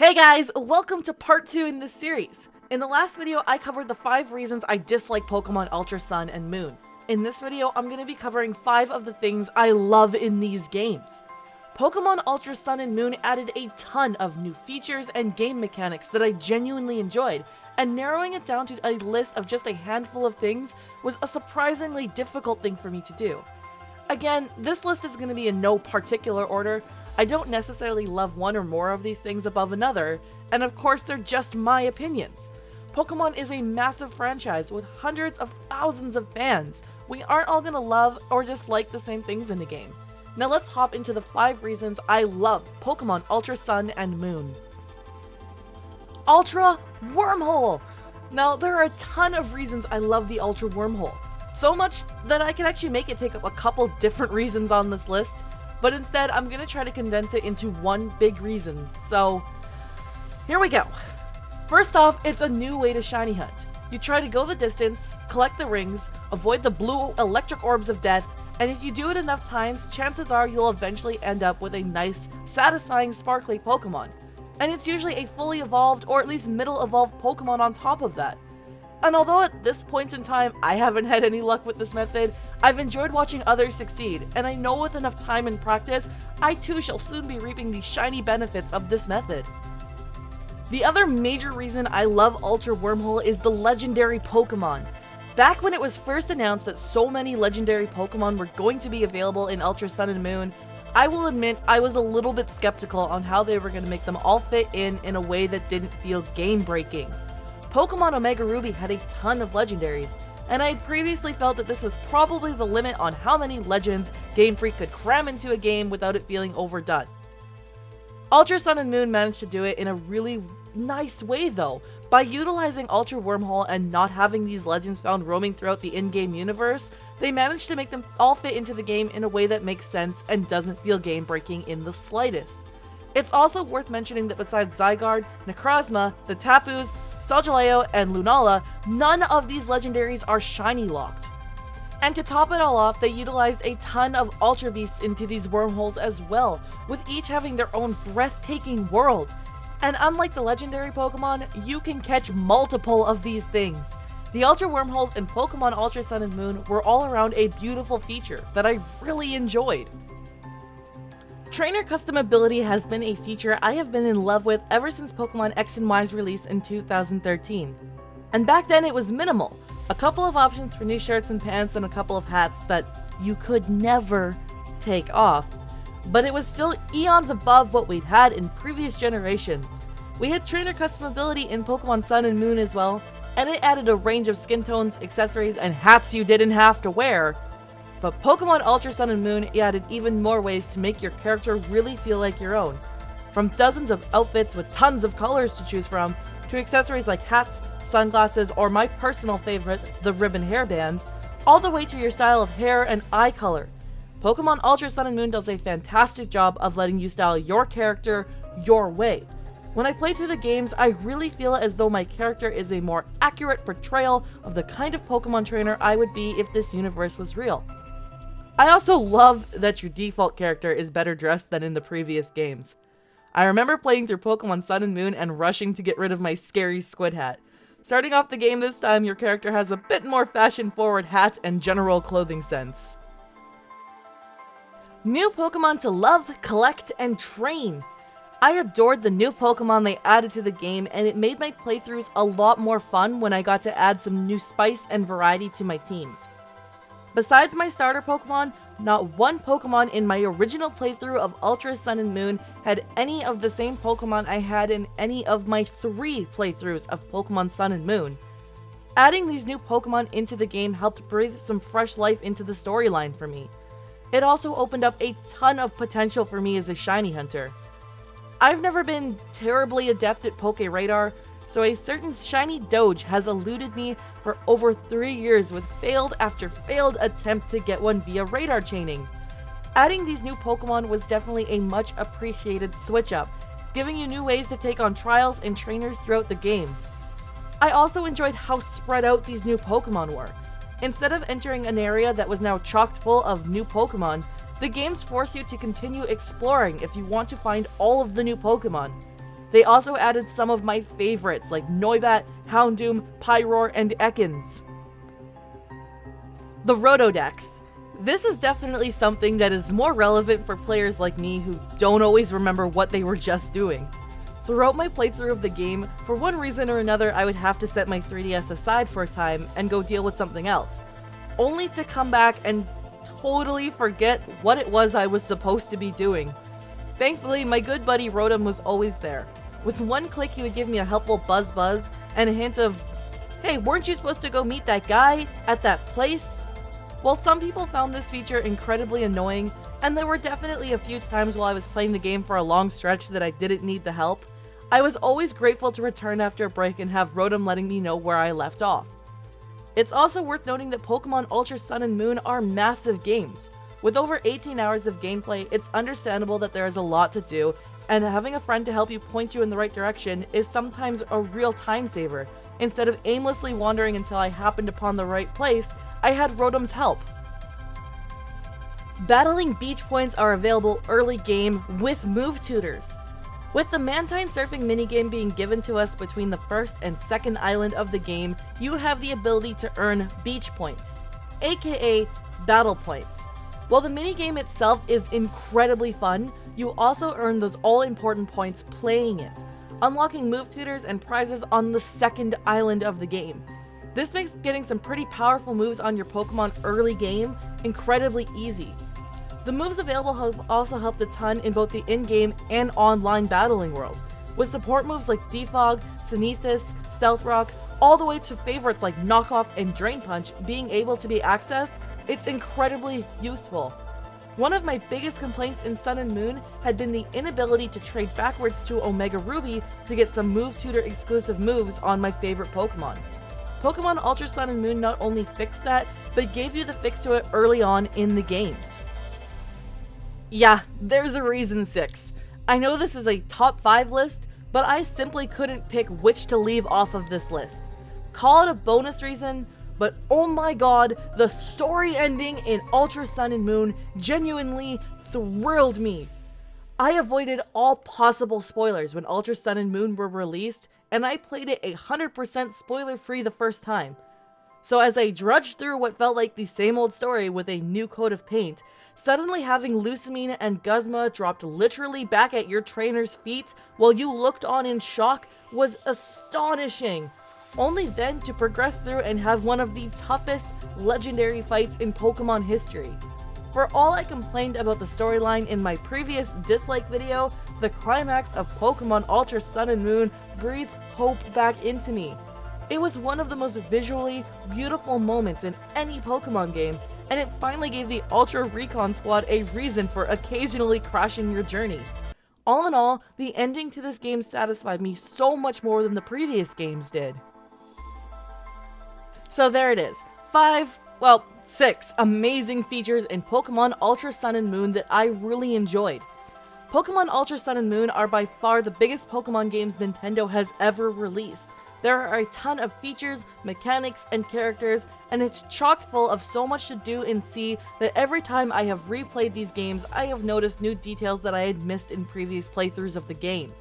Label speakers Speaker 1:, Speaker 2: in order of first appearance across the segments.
Speaker 1: Hey guys, welcome to part 2 in this series. In the last video, I covered the 5 reasons I dislike Pokkemon Ultra Sun and Moon. In this video, I'm going to be covering 5 of the things I love in these games. Pokkemon Ultra Sun and Moon added a ton of new features and game mechanics that I genuinely enjoyed, and narrowing it down to a list of just a handful of things was a surprisingly difficult thing for me to do. Again, this list is going to be in no particular order. I don't necessarily love one or more of these things above another, and of course they're just my opinions. Pokkemon is a massive franchise with hundreds of thousands of fans. We aren't all going to love or dislike the same things in the game. Now let's hop into the 5 reasons I love Pokkemon Ultra Sun and Moon. Ultra Wormhole! Now there are a ton of reasons I love the Ultra Wormhole. So much that I can actually make it take up a couple different reasons on this list, but instead I'm going to try to condense it into one big reason. So here we go. First off, it's a new way to shiny hunt. You try to go the distance, collect the rings, avoid the blue electric orbs of death, and if you do it enough times, chances are you'll eventually end up with a nice, satisfying sparkly Pokemon. And it's usually a fully evolved or at least middle evolved Pokemon on top of that. And although at this point in time I haven't had any luck with this method, I've enjoyed watching others succeed, and I know with enough time and practice, I too shall soon be reaping the shiny benefits of this method. The other major reason I love Ultra Wormhole is the legendary Pokemon. Back when it was first announced that so many legendary Pokemon were going to be available in Ultra Sun and Moon, I will admit I was a little bit skeptical on how they were going to make them all fit in a way that didn't feel game-breaking. Pokemon Omega Ruby had a ton of legendaries, and I had previously felt that this was probably the limit on how many legends Game Freak could cram into a game without it feeling overdone. Ultra Sun and Moon managed to do it in a really nice way though. By utilizing Ultra Wormhole and not having these legends found roaming throughout the in-game universe, they managed to make them all fit into the game in a way that makes sense and doesn't feel game-breaking in the slightest. It's also worth mentioning that besides Zygarde, Necrozma, the Tapus, Solgaleo, and Lunala, none of these legendaries are shiny locked. And to top it all off, they utilized a ton of Ultra Beasts into these wormholes as well, with each having their own breathtaking world. And unlike the legendary Pokemon, you can catch multiple of these things. The Ultra Wormholes in Pokemon Ultra Sun and Moon were all around a beautiful feature that I really enjoyed. Trainer customability has been a feature I have been in love with ever since Pokemon X and Y's release in 2013. And back then it was minimal. A couple of options for new shirts and pants and a couple of hats that you could never take off. But it was still eons above what we'd had in previous generations. We had trainer customability in Pokemon Sun and Moon as well, and it added a range of skin tones, accessories, and hats you didn't have to wear. But Pokemon Ultra Sun and Moon added even more ways to make your character really feel like your own. From dozens of outfits with tons of colors to choose from, to accessories like hats, sunglasses, or my personal favorite, the ribbon hairbands, all the way to your style of hair and eye color. Pokemon Ultra Sun and Moon does a fantastic job of letting you style your character your way. When I play through the games, I really feel as though my character is a more accurate portrayal of the kind of Pokemon trainer I would be if this universe was real. I also love that your default character is better dressed than in the previous games. I remember playing through Pokemon Sun and Moon and rushing to get rid of my scary squid hat. Starting off the game this time, your character has a bit more fashion-forward hat and general clothing sense. New Pokemon to love, collect, and train. I adored the new Pokemon they added to the game, and it made my playthroughs a lot more fun when I got to add some new spice and variety to my teams. Besides my starter Pokemon, not one Pokemon in my original playthrough of Ultra Sun and Moon had any of the same Pokemon I had in any of my 3 playthroughs of Pokemon Sun and Moon. Adding these new Pokemon into the game helped breathe some fresh life into the storyline for me. It also opened up a ton of potential for me as a shiny hunter. I've never been terribly adept at Poke Radar, so a certain shiny Doge has eluded me for over 3 years with failed after failed attempt to get one via radar chaining. Adding these new Pokemon was definitely a much appreciated switch up, giving you new ways to take on trials and trainers throughout the game. I also enjoyed how spread out these new Pokemon were. Instead of entering an area that was now chock full of new Pokemon, the games force you to continue exploring if you want to find all of the new Pokemon. They also added some of my favorites like Noibat, Houndoom, Pyroar, and Ekans. The Rotodex. This is definitely something that is more relevant for players like me who don't always remember what they were just doing. Throughout my playthrough of the game, for one reason or another I would have to set my 3DS aside for a time and go deal with something else, only to come back and totally forget what it was I was supposed to be doing. Thankfully, my good buddy Rotom was always there. With one click he would give me a helpful buzz and a hint of, "Hey, weren't you supposed to go meet that guy at that place?" While some people found this feature incredibly annoying, and there were definitely a few times while I was playing the game for a long stretch that I didn't need the help, I was always grateful to return after a break and have Rotom letting me know where I left off. It's also worth noting that Pokkemon Ultra Sun and Moon are massive games. With over 18 hours of gameplay, it's understandable that there is a lot to do, and having a friend to help you point you in the right direction is sometimes a real time saver. Instead of aimlessly wandering until I happened upon the right place, I had Rotom's help. Battling beach points are available early game with move tutors. With the Mantine surfing minigame being given to us between the first and second island of the game, you have the ability to earn beach points, aka battle points. While the minigame itself is incredibly fun, you also earn those all-important points playing it, unlocking move tutors and prizes on the second island of the game. This makes getting some pretty powerful moves on your Pokemon early game incredibly easy. The moves available have also helped a ton in both the in-game and online battling world, with support moves like Defog, Sinethus, Stealth Rock, all the way to favorites like Knockoff and Drain Punch being able to be accessed. It's incredibly useful. One of my biggest complaints in Sun and Moon had been the inability to trade backwards to Omega Ruby to get some move tutor exclusive moves on my favorite Pokemon. Pokemon Ultra Sun and Moon not only fixed that, but gave you the fix to it early on in the games. Yeah, there's a reason 6. I know this is a top 5 list, but I simply couldn't pick which to leave off of this list. Call it a bonus reason, but oh my god, the story ending in Ultra Sun and Moon genuinely thrilled me. I avoided all possible spoilers when Ultra Sun and Moon were released, and I played it 100% spoiler-free the first time. So as I drudged through what felt like the same old story with a new coat of paint, suddenly having Lucamine and Guzma dropped literally back at your trainer's feet while you looked on in shock was astonishing. Only then to progress through and have one of the toughest legendary fights in Pokemon history. For all I complained about the storyline in my previous dislike video, the climax of Pokemon Ultra Sun and Moon breathed hope back into me. It was one of the most visually beautiful moments in any Pokemon game, and it finally gave the Ultra Recon Squad a reason for occasionally crashing your journey. All in all, the ending to this game satisfied me so much more than the previous games did. So there it is, 6 amazing features in Pokemon Ultra Sun and Moon that I really enjoyed. Pokemon Ultra Sun and Moon are by far the biggest Pokemon games Nintendo has ever released. There are a ton of features, mechanics, and characters, and it's chock full of so much to do and see that every time I have replayed these games, I have noticed new details that I had missed in previous playthroughs of the game.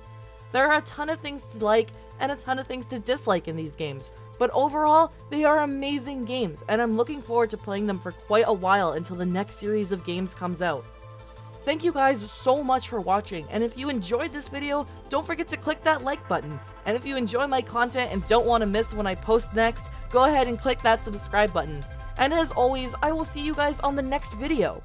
Speaker 1: There are a ton of things to like and a ton of things to dislike in these games, but overall, they are amazing games, and I'm looking forward to playing them for quite a while until the next series of games comes out. Thank you guys so much for watching, and if you enjoyed this video, don't forget to click that like button. And if you enjoy my content and don't want to miss when I post next, go ahead and click that subscribe button. And as always, I will see you guys on the next video.